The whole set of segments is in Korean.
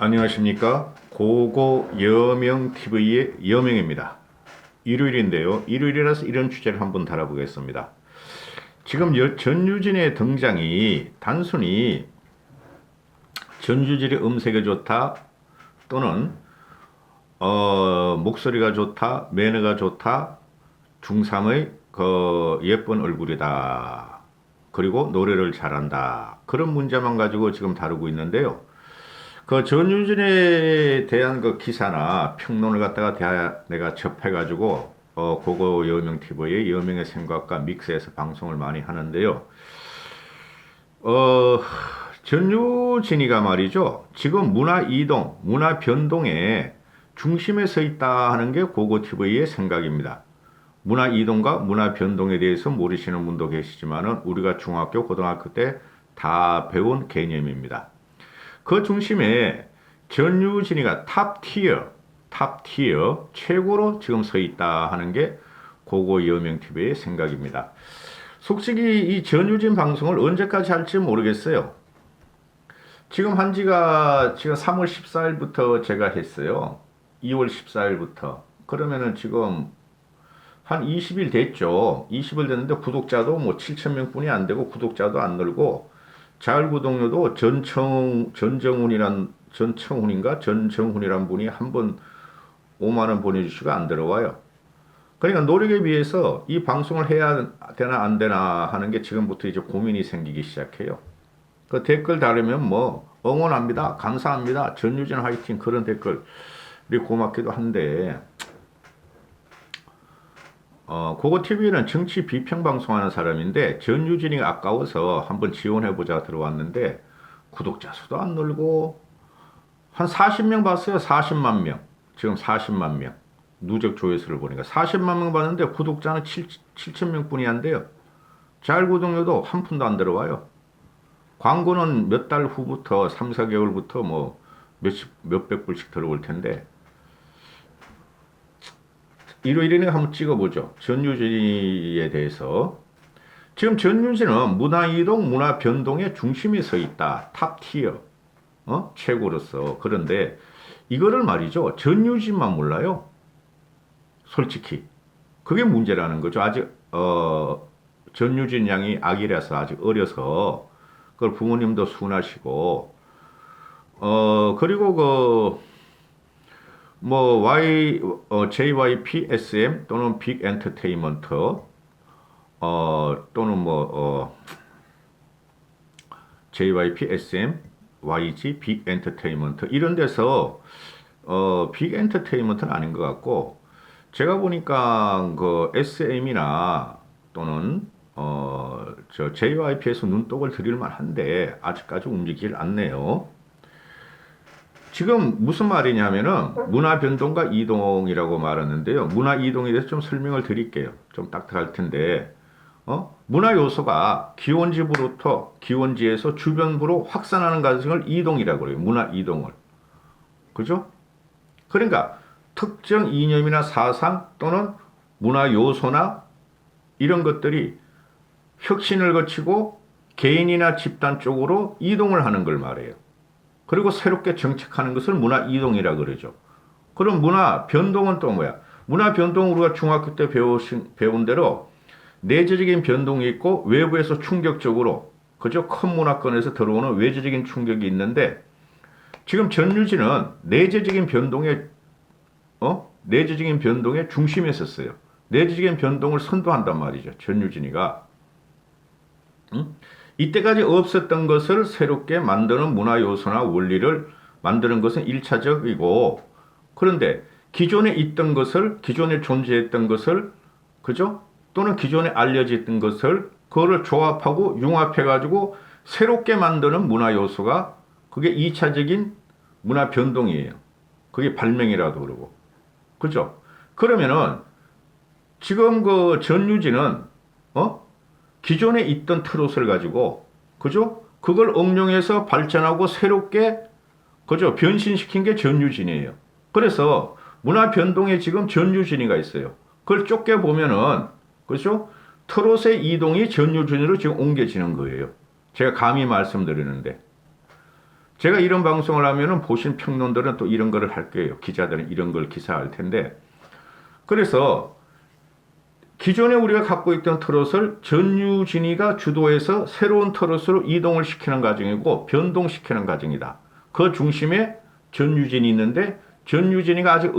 안녕하십니까. 고고 여명TV의 여명입니다. 일요일인데요. 일요일이라서 이런 주제를 한번 다뤄보겠습니다. 지금 전유진의 등장이 단순히 전유진의 음색이 좋다 또는 목소리가 좋다, 매너가 좋다, 중3의 그 예쁜 얼굴이다, 그리고 노래를 잘한다, 그런 문제만 가지고 지금 다루고 있는데요. 그 전유진에 대한 그 기사나 평론을 갖다가 내가 접해가지고 고고 여명 TV의 여명의 생각과 믹스해서 방송을 많이 하는데요. 어, 전유진이가 말이죠. 지금 문화 이동, 문화 변동의 중심에 서 있다 하는 게 고고 TV의 생각입니다. 문화 이동과 문화 변동에 대해서 모르시는 분도 계시지만은 우리가 중학교, 고등학교 때 다 배운 개념입니다. 그 중심에 전유진이가 탑티어 최고로 지금 서 있다 하는 게 고고 여명TV의 생각입니다. 솔직히 이 전유진 방송을 언제까지 할지 모르겠어요. 지금 지금 3월 14일부터 제가 했어요. 2월 14일부터. 그러면은 지금 한 20일 됐죠. 20일 됐는데 구독자도 뭐 7,000명 뿐이 안 되고 구독자도 안 늘고 자율구독료도 전청훈이란 분이 한 번 5만 원 보내주시고 안 들어와요. 그러니까 노력에 비해서 이 방송을 해야 되나 안 되나 하는 게 지금부터 이제 고민이 생기기 시작해요. 그 댓글 다르면 뭐 응원합니다, 감사합니다, 전유진 화이팅 그런 댓글이 고맙기도 한데 고고TV는 정치 비평 방송하는 사람인데 전유진이 아까워서 한번 지원해보자 들어왔는데 구독자 수도 안 늘고 한 40명 봤어요. 40만 명. 지금 40만 명. 누적 조회수를 보니까 40만 명 봤는데 구독자는 7,000명 뿐이 안 돼요. 자율구독료도 한 푼도 안 들어와요. 광고는 몇 달 후부터 3, 4개월부터 뭐 몇백 불씩 들어올 텐데 일요일에 한번 찍어보죠. 전유진에 대해서. 지금 전유진은 문화이동, 문화 변동의 중심에 서 있다. 탑티어. 최고로서. 그런데 이거를 말이죠. 전유진만 몰라요. 솔직히. 그게 문제라는 거죠. 아직, 전유진 양이 아기라서 아직 어려서, 그걸 부모님도 순하시고, 그리고 JYPSM 또는 빅 엔터테인먼트, 또는 JYPSM, YG, 빅 엔터테인먼트, 이런 데서, 빅 엔터테인먼트는 아닌 것 같고, 제가 보니까 SM이나 또는, JYP에서 눈독을 들일만 한데, 아직까지 움직이질 않네요. 지금 무슨 말이냐면은 문화 변동과 이동이라고 말하는데요. 문화 이동에 대해서 좀 설명을 드릴게요. 좀 딱딱할 텐데, 문화 요소가 기원지에서 주변부로 확산하는 과정을 이동이라고 그래요. 문화 이동을. 그죠? 그러니까 특정 이념이나 사상 또는 문화 요소나 이런 것들이 혁신을 거치고 개인이나 집단 쪽으로 이동을 하는 걸 말해요. 그리고 새롭게 정착하는 것을 문화 이동이라 그러죠. 그럼 문화 변동은 또 뭐야? 문화 변동 우리가 중학교 때 배운 대로 내재적인 변동이 있고 외부에서 충격적으로 그죠? 큰 문화권에서 들어오는 외재적인 충격이 있는데 지금 전유진은 내재적인 변동의 중심에 섰어요. 내재적인 변동을 선도한단 말이죠. 전유진이가. 이때까지 없었던 것을 새롭게 만드는 문화 요소나 원리를 만드는 것은 1차적이고, 그런데 기존에 존재했던 것을, 그죠? 또는 기존에 알려져 있던 것을, 그거를 조합하고 융합해가지고 새롭게 만드는 문화 요소가, 그게 2차적인 문화 변동이에요. 그게 발명이라도 그러고. 그죠? 그러면은, 지금 전유진은, 기존에 있던 트롯을 가지고, 그죠? 그걸 응용해서 발전하고 새롭게, 그죠? 변신시킨 게 전유진이에요. 그래서 문화 변동에 지금 전유진이가 있어요. 그걸 좁게 보면은, 그죠? 트롯의 이동이 전유진으로 지금 옮겨지는 거예요. 제가 감히 말씀드리는데. 제가 이런 방송을 하면은 보신 평론들은 또 이런 거를 할 거예요. 기자들은 이런 걸 기사할 텐데. 그래서 기존에 우리가 갖고 있던 트롯을 전유진이가 주도해서 새로운 트롯으로 이동을 시키는 과정이고 변동시키는 과정이다. 그 중심에 전유진이 있는데 전유진이가 아직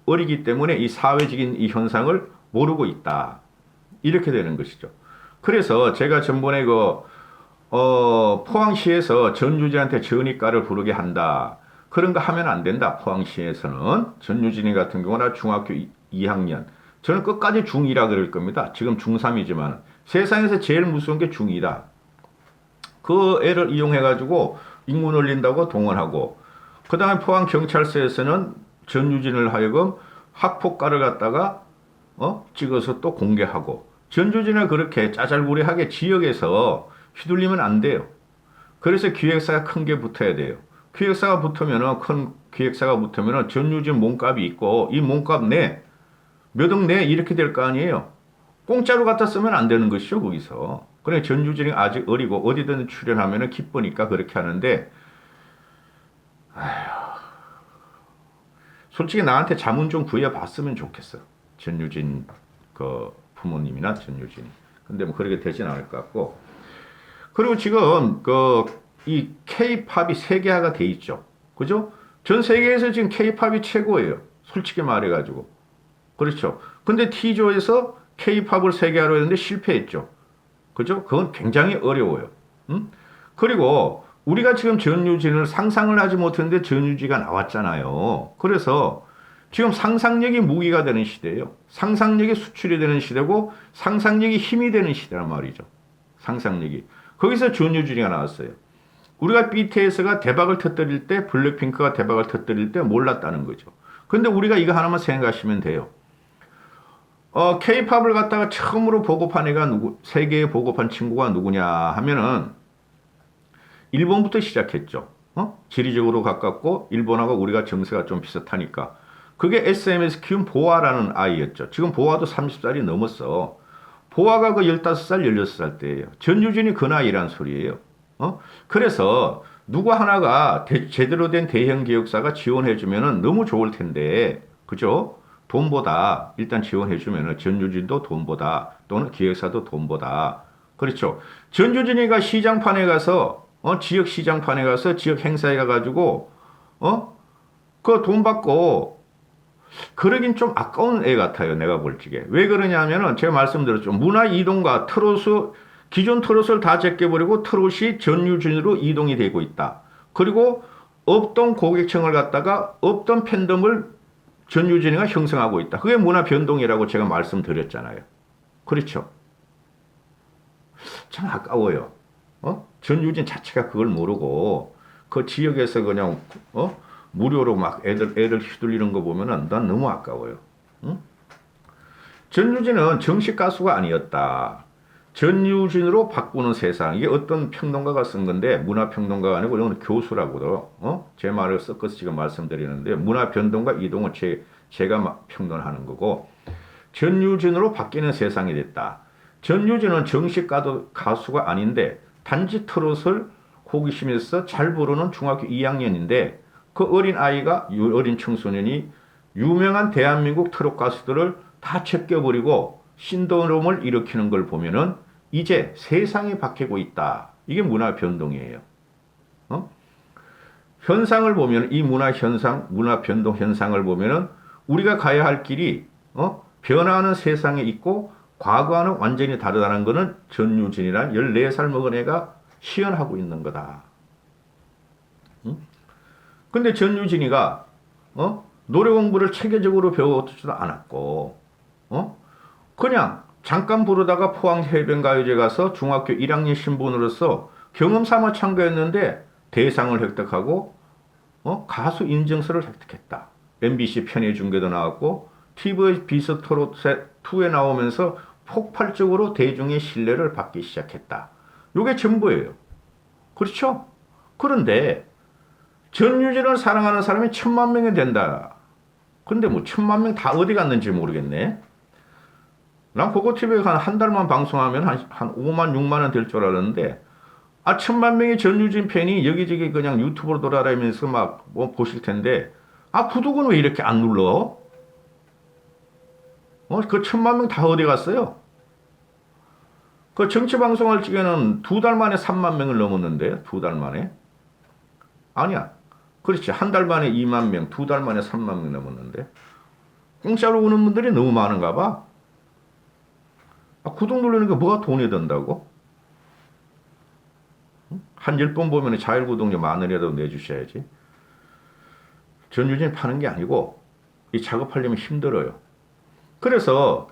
어리기 때문에 이 사회적인 이 현상을 모르고 있다. 이렇게 되는 것이죠. 그래서 제가 전번에 포항시에서 전유진한테 전입가를 부르게 한다. 그런 거 하면 안 된다. 포항시에서는. 전유진이 같은 경우는 중학교 2학년. 저는 끝까지 중2라 그럴 겁니다. 지금 중3이지만 세상에서 제일 무서운 게 중2다. 그 애를 이용해가지고 인문 올린다고 동원하고 그 다음에 포항경찰서에서는 전유진을 하여금 학폭가를 갖다가 찍어서 또 공개하고 전유진을 그렇게 짜잘부리하게 지역에서 휘둘리면 안 돼요. 그래서 기획사가 큰 게 붙어야 돼요. 기획사가 붙으면은 큰 기획사가 붙으면은 전유진 몸값이 있고 이 몸값 몇 억 내 이렇게 될 거 아니에요. 공짜로 갖다 쓰면 안 되는 것이죠 거기서. 그래 전유진이 아직 어리고 어디든 출연하면은 기쁘니까 그렇게 하는데 솔직히 나한테 자문 좀 구해봤으면 좋겠어. 전유진 그 부모님이나 전유진이. 근데 뭐 그렇게 되진 않을 것 같고. 그리고 지금 이 K-팝이 세계화가 돼 있죠. 그죠? 전 세계에서 지금 K-팝이 최고예요. 솔직히 말해가지고. 그렇죠. 근데 T조에서 K-팝을 세계화로 했는데 실패했죠. 그죠? 그건 굉장히 어려워요. 그리고 우리가 지금 전유진을 상상을 하지 못했는데 전유진가 나왔잖아요. 그래서 지금 상상력이 무기가 되는 시대예요. 상상력이 수출이 되는 시대고 상상력이 힘이 되는 시대란 말이죠. 상상력이. 거기서 전유진이가 나왔어요. 우리가 BTS가 대박을 터뜨릴 때 블랙핑크가 대박을 터뜨릴 때 몰랐다는 거죠. 근데 우리가 이거 하나만 생각하시면 돼요. K-팝을 갖다가 처음으로 보급한 애가 세계에 보급한 친구가 누구냐 하면은 일본부터 시작했죠. 지리적으로 가깝고 일본하고 우리가 정세가 좀 비슷하니까. 그게 SM에서 키운 보아라는 아이였죠. 지금 보아도 30살이 넘었어. 보아가 15살, 16살 때예요. 전유진이 그 나이란 소리예요. 그래서 누구 하나가 제대로 된 대형 기획사가 지원해주면 너무 좋을 텐데, 그죠? 돈보다 일단 지원해주면 전유진도 돈보다 또는 기획사도 돈보다. 그렇죠. 전유진이가 시장판에 가서 지역 시장판에 가서 지역 행사에 가가지고 그 돈 받고 그러긴 좀 아까운 애 같아요. 내가 볼 적에. 왜 그러냐면은 제가 말씀드렸죠. 문화 이동과 기존 트롯을 다 제껴버리고 트롯이 전유진으로 이동이 되고 있다. 그리고 없던 고객층을 갖다가 없던 팬덤을 전유진이가 형성하고 있다. 그게 문화 변동이라고 제가 말씀드렸잖아요. 그렇죠. 참 아까워요. 전유진 자체가 그걸 모르고 그 지역에서 그냥 무료로 막 애들 휘둘리는 거 보면은 난 너무 아까워요. 응? 전유진은 정식 가수가 아니었다. 전유진으로 바꾸는 세상. 이게 어떤 평론가가 쓴 건데 문화평론가가 아니고 이건 교수라고도 제 말을 섞어서 지금 말씀드리는데 문화 변동과 이동은 제가 평론하는 거고 전유진으로 바뀌는 세상이 됐다. 전유진은 정식 가수가 아닌데 단지 트롯을 호기심에서 잘 부르는 중학교 2학년인데 그 어린 아이가 어린 청소년이 유명한 대한민국 트롯 가수들을 다 제껴버리고 신도롬을 일으키는 걸 보면은 이제 세상이 바뀌고 있다. 이게 문화 변동이에요. 현상을 보면 이 문화 변동 현상을 보면은 우리가 가야 할 길이 변화하는 세상에 있고 과거와는 완전히 다르다는 것은 전유진이란 14살 먹은 애가 시연하고 있는 거다. 근데 전유진이가 노래 공부를 체계적으로 배워오지도 않았고 그냥 잠깐 부르다가 포항 해변가요제 가서 중학교 1학년 신분으로서 경험 삼아 참가했는데 대상을 획득하고 가수 인증서를 획득했다. MBC 편의 중계도 나왔고 TV의 비스트롯 2에 나오면서 폭발적으로 대중의 신뢰를 받기 시작했다. 이게 전부예요. 그렇죠? 그런데 전유진을 사랑하는 사람이 1000만 명이 된다. 근데 뭐 1000만 명 다 어디 갔는지 모르겠네. 난 그거 TV에 한 달만 방송하면 한 5만, 6만 원 될 줄 알았는데 아, 1,000만 명의 전유진 팬이 여기저기 그냥 유튜브로 돌아다니면서 막 뭐 보실 텐데, 아, 구독은 왜 이렇게 안 눌러? 그 1,000만 명 다 어디 갔어요? 그 정치 방송할 적에는 2달 만에 3만 명을 넘었는데, 2달 만에? 아니야. 그렇지. 한 달 만에 2만 명, 2달 만에 3만 명 넘었는데. 공짜로 오는 분들이 너무 많은가 봐. 아, 구독 누르는 게 뭐가 돈이 든다고? 한 10번 보면 자율구독료 10,000원이라도 내주셔야지. 전유진 파는 게 아니고, 이 작업하려면 힘들어요. 그래서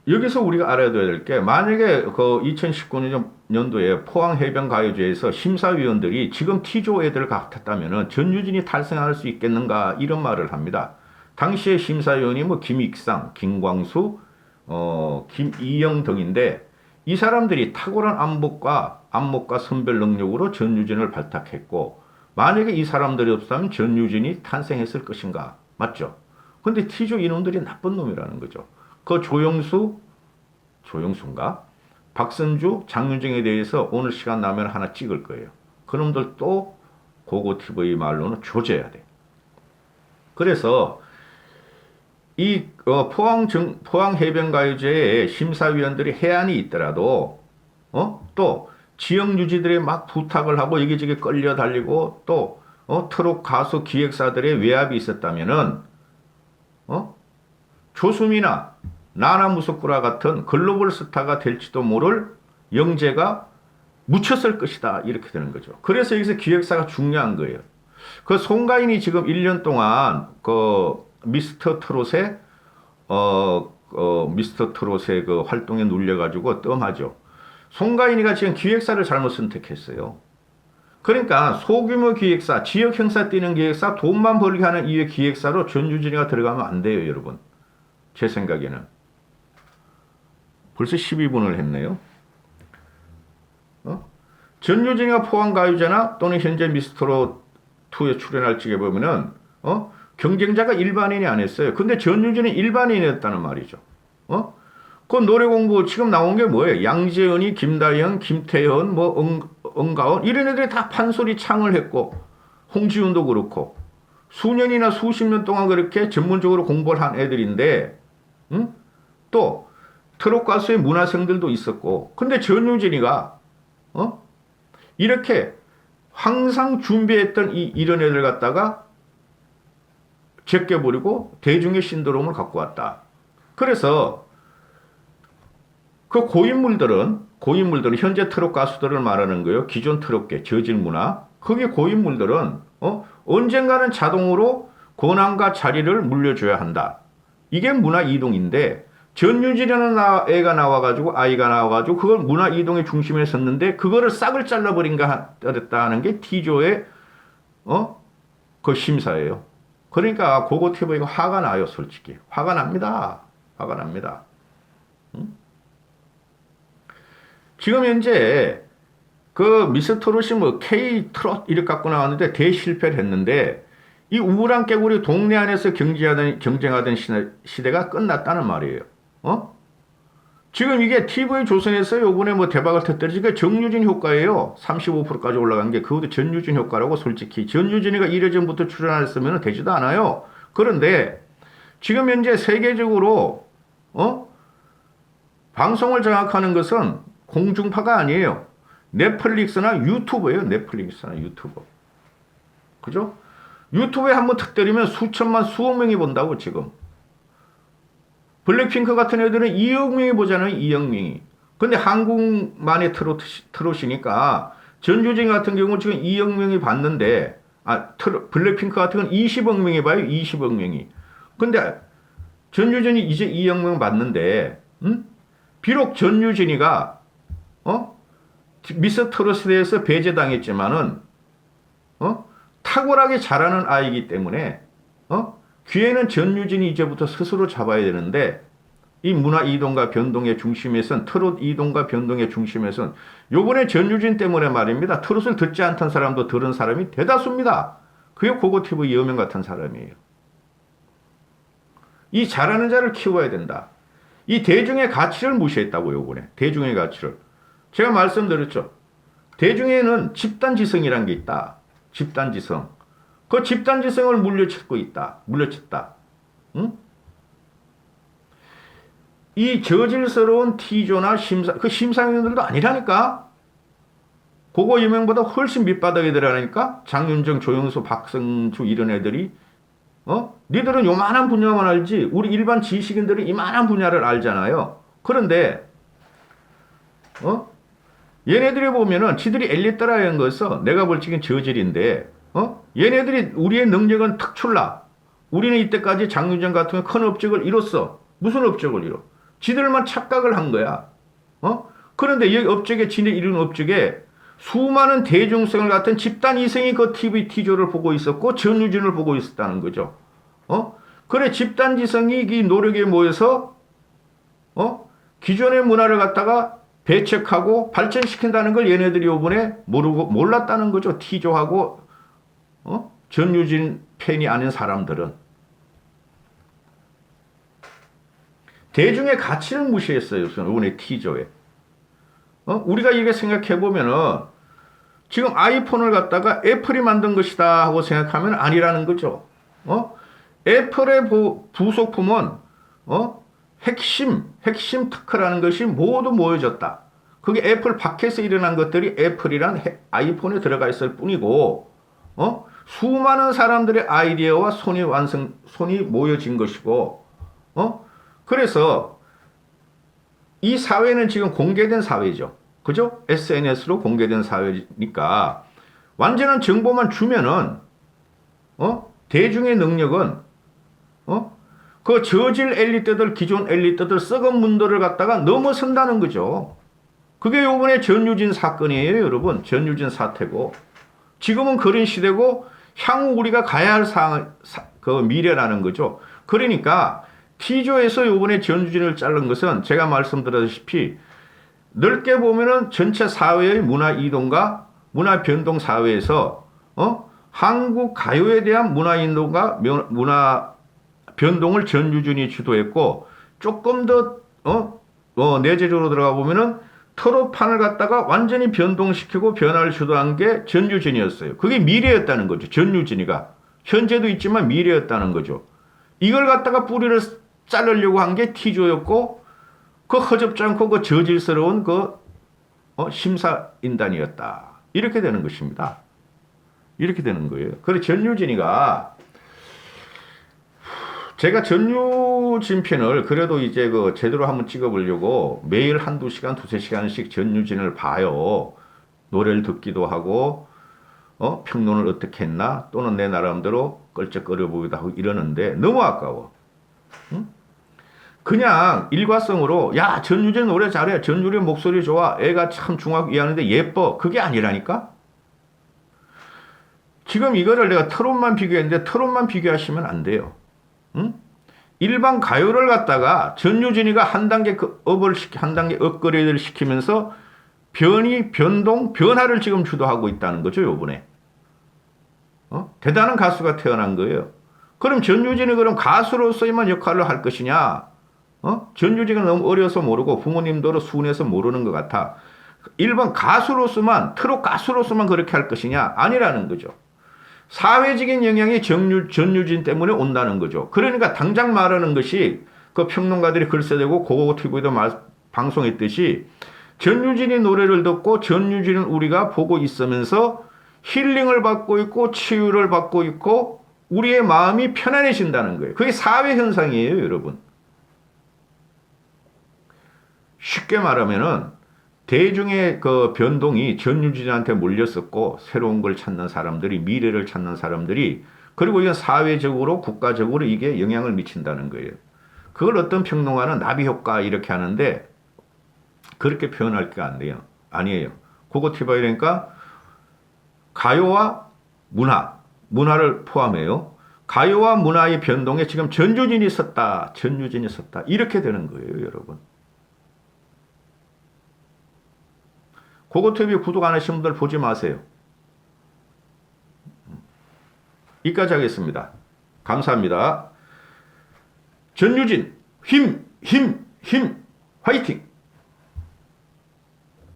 여기서 우리가 알아야 될 게, 만약에 그 2019년도에 포항해변가요제에서 심사위원들이 지금 T조 애들 같았다면 전유진이 탈승할 수 있겠는가 이런 말을 합니다. 당시에 심사위원이 뭐 김익상, 김광수, 김이영 등인데, 이 사람들이 탁월한 안목과 선별 능력으로 전유진을 발탁했고, 만약에 이 사람들이 없었다면 전유진이 탄생했을 것인가? 맞죠? 근데 T조 이놈들이 나쁜 놈이라는 거죠. 그 조영수인가? 박선주, 장윤정에 대해서 오늘 시간 나면 하나 찍을 거예요. 그놈들도 고고TV 말로는 조져야 돼. 그래서 이 포항해변가요제에 심사위원들이 해안이 있더라도 또 지역 유지들이 막 부탁을 하고 여기저기 끌려달리고 또 트롯 가수 기획사들의 외압이 있었다면은 조수미나 나나무소꾸라 같은 글로벌 스타가 될지도 모를 영재가 묻혔을 것이다. 이렇게 되는 거죠. 그래서 여기서 기획사가 중요한 거예요. 그 송가인이 지금 1년 동안 그 미스터 트롯의 그 활동에 눌려가지고 뜸하죠. 송가인이가 지금 기획사를 잘못 선택했어요. 그러니까 소규모 기획사, 지역 행사 뛰는 기획사, 돈만 벌게 하는 이 기획사로 전유진이가 들어가면 안 돼요, 여러분. 제 생각에는. 벌써 12분을 했네요. 전유진이가 포항가요제나 또는 현재 미스터로 2에 출연할 적에 보면은 경쟁자가 일반인이 안 했어요. 근데 전유진이 일반인이었다는 말이죠. 그 노래 공부 지금 나온 게 뭐예요? 양재현이, 김다영, 김태현, 은가원 이런 애들이 다 판소리 창을 했고, 홍지윤도 그렇고 수년이나 수십 년 동안 그렇게 전문적으로 공부를 한 애들인데, 또 트롯 가수의 문화생들도 있었고, 근데 전유진이가 이렇게 항상 준비했던 이런 애들 갖다가 제껴버리고 대중의 신드롬을 갖고 왔다. 그래서 그 고인물들은 현재 트롯 가수들을 말하는 거예요. 기존 트롯계, 저질 문화. 거기 고인물들은 언젠가는 자동으로 권한과 자리를 물려줘야 한다. 이게 문화 이동인데, 전유진이라는 애가 나와가지고, 아이가 나와가지고 그걸 문화 이동의 중심에 섰는데 그거를 싹을 잘라버린가 했다는 게 T조의 그 심사예요. 그러니까 고고TV가 화가 나요, 솔직히. 화가 납니다. 화가 납니다. 지금 현재 그 미스터롯이 뭐 K트롯 이렇게 갖고 나왔는데 대실패를 했는데, 이 우물안 깨구리 동네 안에서 경쟁하던 시대가 끝났다는 말이에요. 지금 이게 TV조선에서 요번에 뭐 대박을 터뜨리니까 정유진 효과예요. 35%까지 올라간 게 그것도 전유진 효과라고. 솔직히 전유진이가 1회 전부터 출연했으면 되지도 않아요. 그런데 지금 현재 세계적으로 방송을 장악하는 것은 공중파가 아니에요. 넷플릭스나 유튜브예요. 넷플릭스나 유튜브. 그죠? 유튜브에 한번 터뜨리면 수천만 수억 명이 본다고. 지금 블랙핑크 같은 애들은 2억 명이 보잖아요. 2억 명이. 근데 한국만의 트롯이니까 전유진 같은 경우 지금 2억 명이 봤는데, 블랙핑크 같은 건 20억 명이 봐요. 20억 명이. 근데 전유진이 이제 2억 명 봤는데, 비록 전유진이가 미스 트롯에 대해서 배제당했지만은 탁월하게 잘하는 아이기 때문에 기회는 전유진이 이제부터 스스로 잡아야 되는데, 이 문화 이동과 변동의 중심에선, 트롯 이동과 변동의 중심에선 요번에 전유진 때문에 말입니다. 트롯을 듣지 않던 사람도 들은 사람이 대다수입니다. 그게 고고TV 여명 같은 사람이에요. 이 잘하는 자를 키워야 된다. 이 대중의 가치를 무시했다고. 요번에 대중의 가치를 제가 말씀드렸죠. 대중에는 집단지성이란 게 있다. 집단지성. 그 집단지성을 물려쳤고 있다. 물려쳤다. 응? 이 저질스러운 T조나 심사위원들도 아니라니까. 그거 유명보다 훨씬 밑바닥에 들어가니까 장윤정, 조영수, 박성주 이런 애들이 니들은 요만한 분야만 알지 우리 일반 지식인들은 이만한 분야를 알잖아요. 그런데 얘네들이 보면은 지들이 엘리트라는 것은 내가 볼 적엔 저질인데 얘네들이 우리의 능력은 특출나. 우리는 이때까지 장윤정 같은 큰 업적을 이뤘어. 무슨 업적을 이뤄? 지들만 착각을 한 거야. 그런데 이 업적에 지네 이룬 업적에 수많은 대중성을 갖은 집단 이성이 그 TV T조를 보고 있었고 전유진을 보고 있었다는 거죠. 그래 집단지성이 이 노력에 모여서 기존의 문화를 갖다가 배척하고 발전시킨다는 걸 얘네들이 이번에 몰랐다는 거죠. T조하고 전유진 팬이 아닌 사람들은. 대중의 가치를 무시했어요. 이번에 T조에. 우리가 이렇게 생각해보면은 지금 아이폰을 갖다가 애플이 만든 것이다 하고 생각하면 아니라는 거죠. 애플의 부속품은 핵심 특허라는 것이 모두 모여졌다. 그게 애플 밖에서 일어난 것들이 애플이란 아이폰에 들어가 있을 뿐이고 수많은 사람들의 아이디어와 손이 모여진 것이고 그래서 이 사회는 지금 공개된 사회죠. 그죠? SNS로 공개된 사회니까 완전한 정보만 주면은 대중의 능력은 그 저질 엘리트들, 기존 엘리트들 썩은 문들을 갖다가 넘어선다는 거죠. 그게 요번에 전유진 사건이에요, 여러분. 전유진 사태고. 지금은 그런 시대고 향후 우리가 가야 할 그 미래라는 거죠. 그러니까 T조에서 요번에 전유진을 자른 것은 제가 말씀드렸다시피 넓게 보면은 전체 사회의 문화 이동과 문화 변동 사회에서 한국 가요에 대한 문화 이동과 문화 변동을 전유진이 주도했고 조금 더 내재적으로 들어가 보면은 트롯판을 갖다가 완전히 변동시키고 변화를 주도한 게 전유진이었어요. 그게 미래였다는 거죠. 전유진이가 현재도 있지만 미래였다는 거죠. 이걸 갖다가 뿌리를 자르려고 한 게 T조였고 그 허접지 않고 그 저질스러운 그 심사인단이었다. 이렇게 되는 것입니다. 이렇게 되는 거예요. 그래서 전유진이가 제가 전유진 편을 그래도 이제 그 제대로 한번 찍어보려고 매일 한두 시간, 두세 시간씩 전유진을 봐요. 노래를 듣기도 하고, 평론을 어떻게 했나? 또는 내 나름대로 끌적거려보기도 하고 이러는데 너무 아까워. 응? 그냥 일과성으로, 야, 전유진 노래 잘해. 전유진 목소리 좋아. 애가 참 중학 2학년인데 예뻐. 그게 아니라니까? 지금 이거를 내가 트롯만 비교했는데 트롯만 비교하시면 안 돼요. 응? 일반 가요를 갖다가 전유진이가 한 단계 한 단계 업그레이드를 시키면서 변화를 지금 주도하고 있다는 거죠, 요번에. 대단한 가수가 태어난 거예요. 그럼 전유진이 그럼 가수로서만 역할을 할 것이냐? 전유진이 너무 어려서 모르고 부모님도 순해서 모르는 것 같아. 일반 가수로서만, 트롯 가수로서만 그렇게 할 것이냐? 아니라는 거죠. 사회적인 영향이 전유진 때문에 온다는 거죠. 그러니까 당장 말하는 것이 그 평론가들이 글 써대고 고고TV도 방송했듯이 전유진이 노래를 듣고 전유진은 우리가 보고 있으면서 힐링을 받고 있고 치유를 받고 있고 우리의 마음이 편안해진다는 거예요. 그게 사회현상이에요, 여러분. 쉽게 말하면은 대중의 그 변동이 전유진한테 몰렸었고 새로운 걸 찾는 사람들이 미래를 찾는 사람들이 그리고 이건 사회적으로 국가적으로 이게 영향을 미친다는 거예요. 그걸 어떤 평론가는 나비 효과 이렇게 하는데 그렇게 표현할 게 안 돼요. 아니에요. 고고TV니까 가요와 문화를 포함해요. 가요와 문화의 변동에 지금 전유진이 섰다 이렇게 되는 거예요, 여러분. 고고TV 구독 안 하신 분들 보지 마세요. 여기까지 하겠습니다. 감사합니다. 전유진 힘 화이팅!